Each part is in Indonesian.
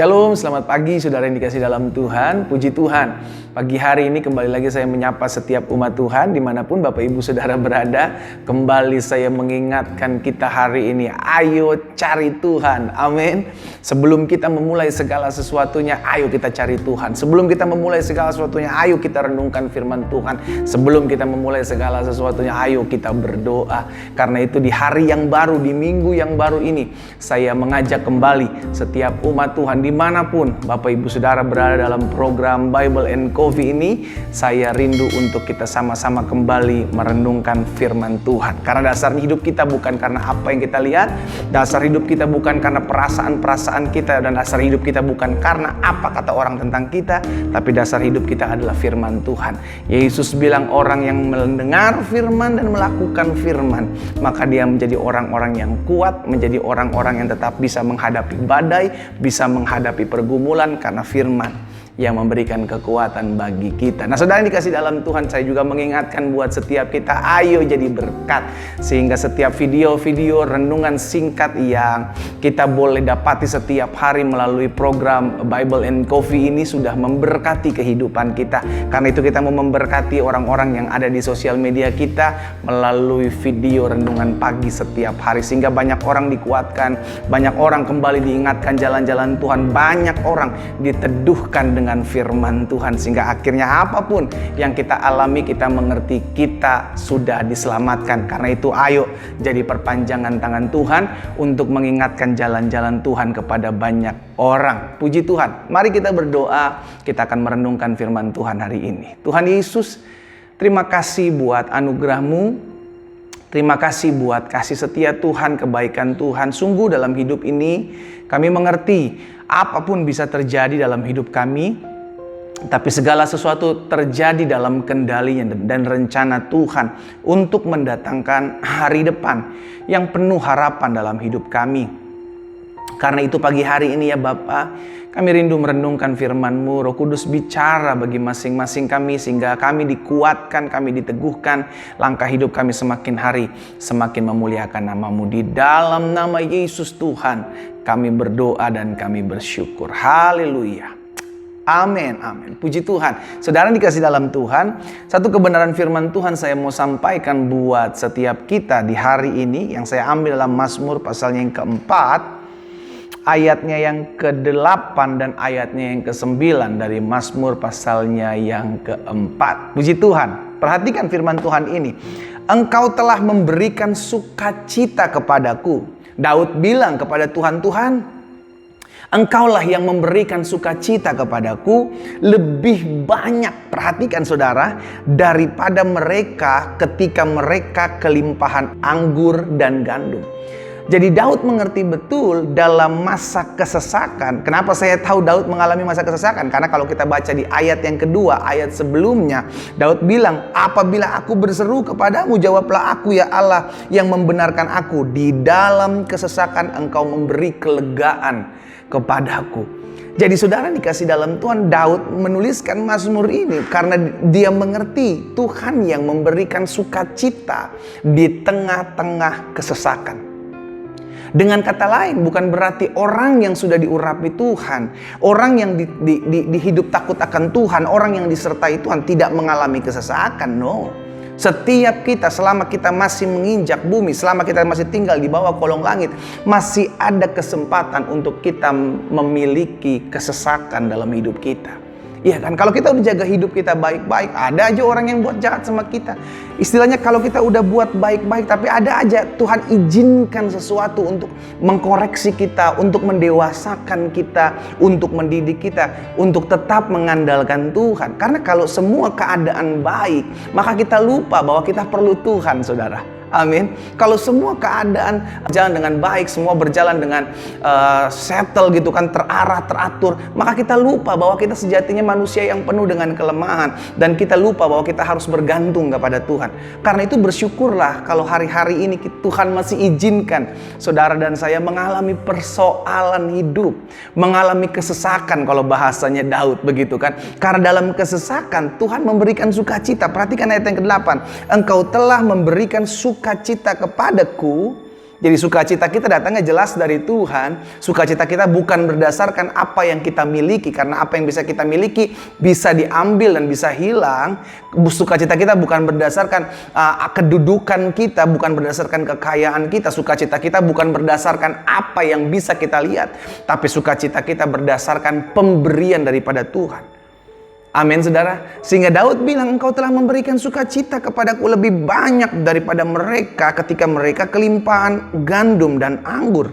Shalom, selamat pagi saudara yang dikasih dalam Tuhan. Puji Tuhan, pagi hari ini kembali lagi saya menyapa setiap umat Tuhan dimanapun Bapak Ibu Saudara berada. Kembali saya mengingatkan kita hari ini, ayo cari Tuhan, amin. Sebelum kita memulai segala sesuatunya, ayo kita cari Tuhan. Sebelum kita memulai segala sesuatunya, ayo kita renungkan firman Tuhan. Sebelum kita memulai segala sesuatunya, ayo kita berdoa. Karena itu di hari yang baru, di minggu yang baru ini, saya mengajak kembali setiap umat Tuhan dimanapun Bapak Ibu Saudara berada dalam program Bible and Coffee ini. Saya rindu untuk kita sama-sama kembali merenungkan firman Tuhan. Karena dasar hidup kita bukan karena apa yang kita lihat, dasar hidup kita bukan karena perasaan-perasaan kita, dan dasar hidup kita bukan karena apa kata orang tentang kita, tapi dasar hidup kita adalah firman Tuhan. Yesus bilang orang yang mendengar firman dan melakukan firman, maka dia menjadi orang-orang yang kuat, menjadi orang-orang yang tetap bisa menghadapi badai, bisa menghadapi pergumulan karena firman yang memberikan kekuatan bagi kita. Nah, saudara yang dikasih dalam Tuhan, saya juga mengingatkan buat setiap kita, ayo jadi berkat. Sehingga setiap video-video renungan singkat yang kita boleh dapati setiap hari melalui program Bible and Coffee ini sudah memberkati kehidupan kita. Karena itu kita mau memberkati orang-orang yang ada di sosial media kita melalui video renungan pagi setiap hari. Sehingga banyak orang dikuatkan, banyak orang kembali diingatkan jalan-jalan Tuhan, banyak orang diteduhkan dengan firman Tuhan, sehingga akhirnya apapun yang kita alami, kita mengerti kita sudah diselamatkan. Karena itu ayo jadi perpanjangan tangan Tuhan untuk mengingatkan jalan-jalan Tuhan kepada banyak orang. Puji Tuhan, mari kita berdoa. Kita akan merenungkan firman Tuhan hari ini. Tuhan Yesus, terima kasih buat anugerah-Mu. Terima kasih buat kasih setia Tuhan, kebaikan Tuhan. Sungguh dalam hidup ini kami mengerti apapun bisa terjadi dalam hidup kami, tapi segala sesuatu terjadi dalam kendalinya dan rencana Tuhan untuk mendatangkan hari depan yang penuh harapan dalam hidup kami. Karena itu pagi hari ini ya Bapa, kami rindu merenungkan firman-Mu. Roh Kudus bicara bagi masing-masing kami sehingga kami dikuatkan, kami diteguhkan, langkah hidup kami semakin hari semakin memuliakan nama-Mu. Di dalam nama Yesus Tuhan kami berdoa dan kami bersyukur. Haleluya. Amin, amin. Puji Tuhan. Saudara dikasih dalam Tuhan, satu kebenaran firman Tuhan saya mau sampaikan buat setiap kita di hari ini, yang saya ambil dalam Mazmur pasalnya yang keempat, ayatnya yang ke-8 dan ayatnya yang ke-9 dari Mazmur pasalnya yang keempat. Puji Tuhan. Perhatikan firman Tuhan ini. Engkau telah memberikan sukacita kepadaku. Daud bilang kepada Tuhan, Tuhan, Engkaulah yang memberikan sukacita kepadaku lebih banyak, perhatikan saudara, daripada mereka ketika mereka kelimpahan anggur dan gandum. Jadi Daud mengerti betul dalam masa kesesakan. Kenapa saya tahu Daud mengalami masa kesesakan? Karena kalau kita baca di ayat yang kedua, ayat sebelumnya, Daud bilang, apabila aku berseru kepadamu, jawablah aku ya Allah yang membenarkan aku. Di dalam kesesakan engkau memberi kelegaan kepadaku. Jadi saudara dikasih dalam Tuhan, Daud menuliskan Mazmur ini karena dia mengerti Tuhan yang memberikan sukacita di tengah-tengah kesesakan. Dengan kata lain, bukan berarti orang yang sudah diurapi Tuhan, orang yang dihidup takut akan Tuhan, orang yang disertai Tuhan tidak mengalami kesesakan. No. Setiap kita, selama kita masih menginjak bumi, selama kita masih tinggal di bawah kolong langit, masih ada kesempatan untuk kita memiliki kesesakan dalam hidup kita. Iya kan, kalau kita udah jaga hidup kita baik-baik, ada aja orang yang buat jahat sama kita. Istilahnya kalau kita udah buat baik-baik, tapi ada aja Tuhan izinkan sesuatu untuk mengkoreksi kita, untuk mendewasakan kita, untuk mendidik kita, untuk tetap mengandalkan Tuhan. Karena kalau semua keadaan baik, maka kita lupa bahwa kita perlu Tuhan, saudara. Amin. Kalau semua keadaan jalan dengan baik, semua berjalan dengan settle gitu kan, terarah, teratur, maka kita lupa bahwa kita sejatinya manusia yang penuh dengan kelemahan, dan kita lupa bahwa kita harus bergantung kepada Tuhan. Karena itu bersyukurlah kalau hari-hari ini Tuhan masih izinkan saudara dan saya mengalami persoalan hidup, mengalami kesesakan kalau bahasanya Daud begitu kan. Karena dalam kesesakan Tuhan memberikan sukacita. Perhatikan ayat yang ke-8. Engkau telah memberikan sukacita kepadaku Jadi sukacita kita datangnya jelas dari Tuhan. Sukacita kita bukan berdasarkan apa yang kita miliki, karena apa yang bisa kita miliki bisa diambil dan bisa hilang. Sukacita kita bukan berdasarkan kedudukan kita, bukan berdasarkan kekayaan kita. Sukacita kita bukan berdasarkan apa yang bisa kita lihat, tapi sukacita kita berdasarkan pemberian daripada Tuhan. Amin, saudara. Sehingga Daud bilang, engkau telah memberikan sukacita kepadaku lebih banyak daripada mereka ketika mereka kelimpahan gandum dan anggur.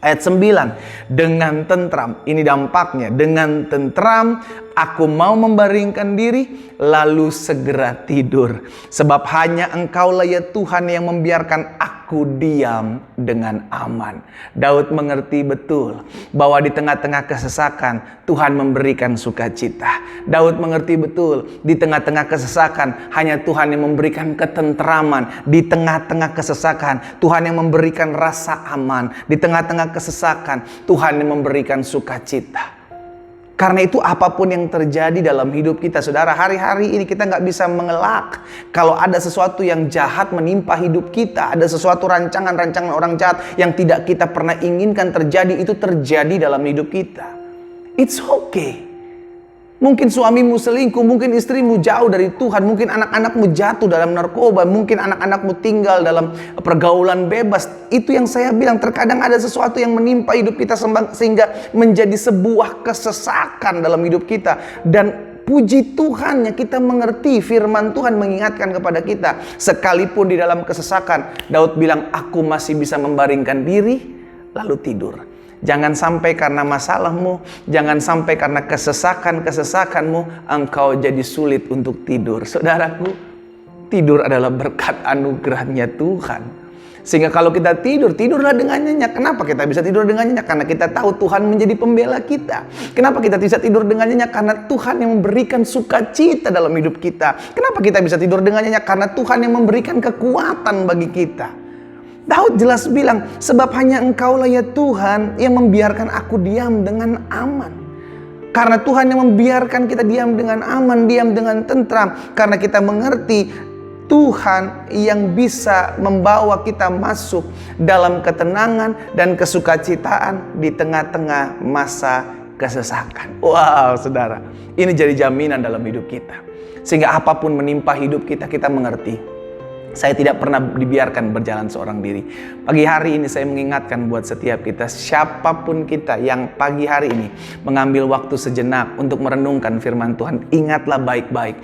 Ayat 9, dengan tentram, ini dampaknya, dengan tentram aku mau membaringkan diri, lalu segera tidur. Sebab hanya engkaulah ya Tuhan yang membiarkan aku diam dengan aman. Daud mengerti betul bahwa di tengah-tengah kesesakan, Tuhan memberikan sukacita. Daud mengerti betul, di tengah-tengah kesesakan, hanya Tuhan yang memberikan ketentraman. Di tengah-tengah kesesakan, Tuhan yang memberikan rasa aman. Di tengah-tengah kesesakan, Tuhan yang memberikan sukacita. Karena itu apapun yang terjadi dalam hidup kita, saudara, hari-hari ini kita nggak bisa mengelak. Kalau ada sesuatu yang jahat menimpa hidup kita, ada sesuatu rancangan-rancangan orang jahat yang tidak kita pernah inginkan terjadi, itu terjadi dalam hidup kita. It's okay. Mungkin suamimu selingkuh, mungkin istrimu jauh dari Tuhan, mungkin anak-anakmu jatuh dalam narkoba, mungkin anak-anakmu tinggal dalam pergaulan bebas. Itu yang saya bilang, terkadang ada sesuatu yang menimpa hidup kita sehingga menjadi sebuah kesesakan dalam hidup kita. Dan puji Tuhannya kita mengerti firman Tuhan mengingatkan kepada kita. Sekalipun di dalam kesesakan, Daud bilang, aku masih bisa membaringkan diri lalu tidur. Jangan sampai karena masalahmu, jangan sampai karena kesesakanmu, engkau jadi sulit untuk tidur. Saudaraku, tidur adalah berkat anugerahnya Tuhan. Sehingga kalau kita tidur, tidurlah dengan nyenyak. Kenapa kita bisa tidur dengan nyenyak? Karena kita tahu Tuhan menjadi pembela kita. Kenapa kita bisa tidur dengan nyenyak? Karena Tuhan yang memberikan sukacita dalam hidup kita. Kenapa kita bisa tidur dengan nyenyak? Karena Tuhan yang memberikan kekuatan bagi kita. Daud jelas bilang, sebab hanya engkaulah ya Tuhan yang membiarkan aku diam dengan aman. Karena Tuhan yang membiarkan kita diam dengan aman, diam dengan tentram. Karena kita mengerti Tuhan yang bisa membawa kita masuk dalam ketenangan dan kesukacitaan di tengah-tengah masa kesesakan. Wow, saudara, ini jadi jaminan dalam hidup kita. Sehingga apapun menimpa hidup kita, kita mengerti saya tidak pernah dibiarkan berjalan seorang diri. Pagi hari ini saya mengingatkan buat setiap kita, siapapun kita yang pagi hari ini mengambil waktu sejenak untuk merenungkan firman Tuhan, ingatlah baik-baik.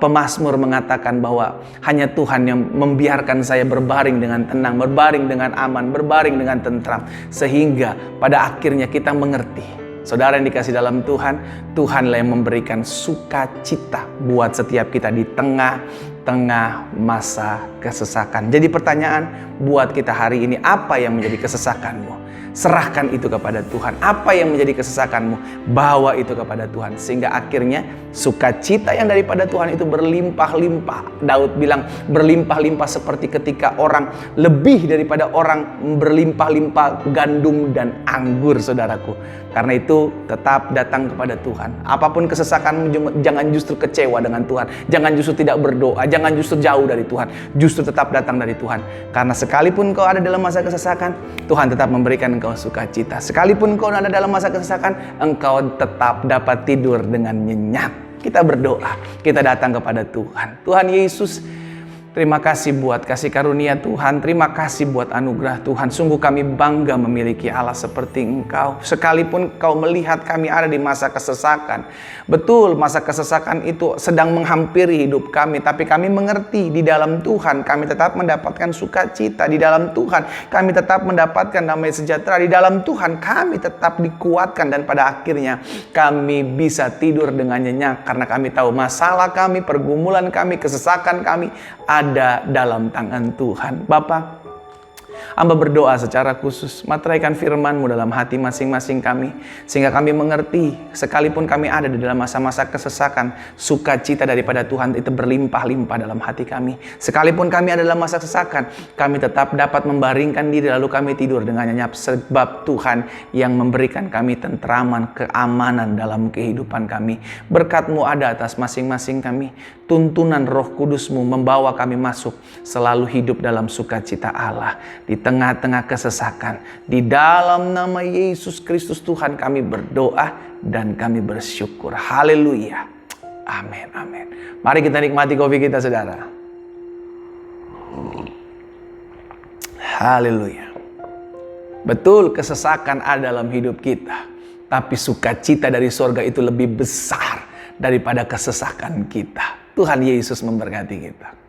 Pemazmur mengatakan bahwa hanya Tuhan yang membiarkan saya berbaring dengan tenang, berbaring dengan aman, berbaring dengan tentram. Sehingga pada akhirnya kita mengerti, saudara yang dikasih dalam Tuhan, Tuhanlah yang memberikan sukacita buat setiap kita di tengah masa kesesakan. Jadi pertanyaan buat kita hari ini, apa yang menjadi kesesakanmu? Serahkan itu kepada Tuhan. Apa yang menjadi kesesakanmu, bawa itu kepada Tuhan. Sehingga akhirnya sukacita yang daripada Tuhan itu berlimpah-limpah. Daud bilang berlimpah-limpah seperti ketika orang, lebih daripada orang berlimpah-limpah gandum dan anggur, saudaraku. Karena itu tetap datang kepada Tuhan. Apapun kesesakanmu, jangan justru kecewa dengan Tuhan. Jangan justru tidak berdoa. Jangan justru jauh dari Tuhan. Justru tetap datang dari Tuhan. Karena sekalipun kau ada dalam masa kesesakan, Tuhan tetap memberikan engkau sukacita. Sekalipun kau ada dalam masa kesesakan, engkau tetap dapat tidur dengan nyenyak. Kita berdoa. Kita datang kepada Tuhan. Tuhan Yesus, terima kasih buat kasih karunia Tuhan. Terima kasih buat anugerah Tuhan. Sungguh kami bangga memiliki Allah seperti Engkau. Sekalipun Kau melihat kami ada di masa kesesakan. Betul, masa kesesakan itu sedang menghampiri hidup kami. Tapi kami mengerti di dalam Tuhan kami tetap mendapatkan sukacita. Di dalam Tuhan kami tetap mendapatkan damai sejahtera. Di dalam Tuhan kami tetap dikuatkan. Dan pada akhirnya kami bisa tidur dengan nyenyak. Karena kami tahu masalah kami, pergumulan kami, kesesakan kami ada dalam tangan Tuhan. Bapa, hamba berdoa secara khusus, materaikan firman-Mu dalam hati masing-masing kami, sehingga kami mengerti, sekalipun kami ada di dalam masa-masa kesesakan, sukacita daripada Tuhan itu berlimpah-limpah dalam hati kami. Sekalipun kami ada dalam masa kesesakan, kami tetap dapat membaringkan diri lalu kami tidur dengan nyenyak, sebab Tuhan yang memberikan kami tentraman, keamanan dalam kehidupan kami. Berkat-Mu ada atas masing-masing kami. Tuntunan Roh Kudus-Mu membawa kami masuk selalu hidup dalam sukacita Allah. Di tengah-tengah kesesakan. Di dalam nama Yesus Kristus Tuhan kami berdoa dan kami bersyukur. Haleluya. Amin, amin. Mari kita nikmati kopi kita, saudara. Haleluya. Betul, kesesakan ada dalam hidup kita. Tapi sukacita dari sorga itu lebih besar daripada kesesakan kita. Tuhan Yesus memberkati kita.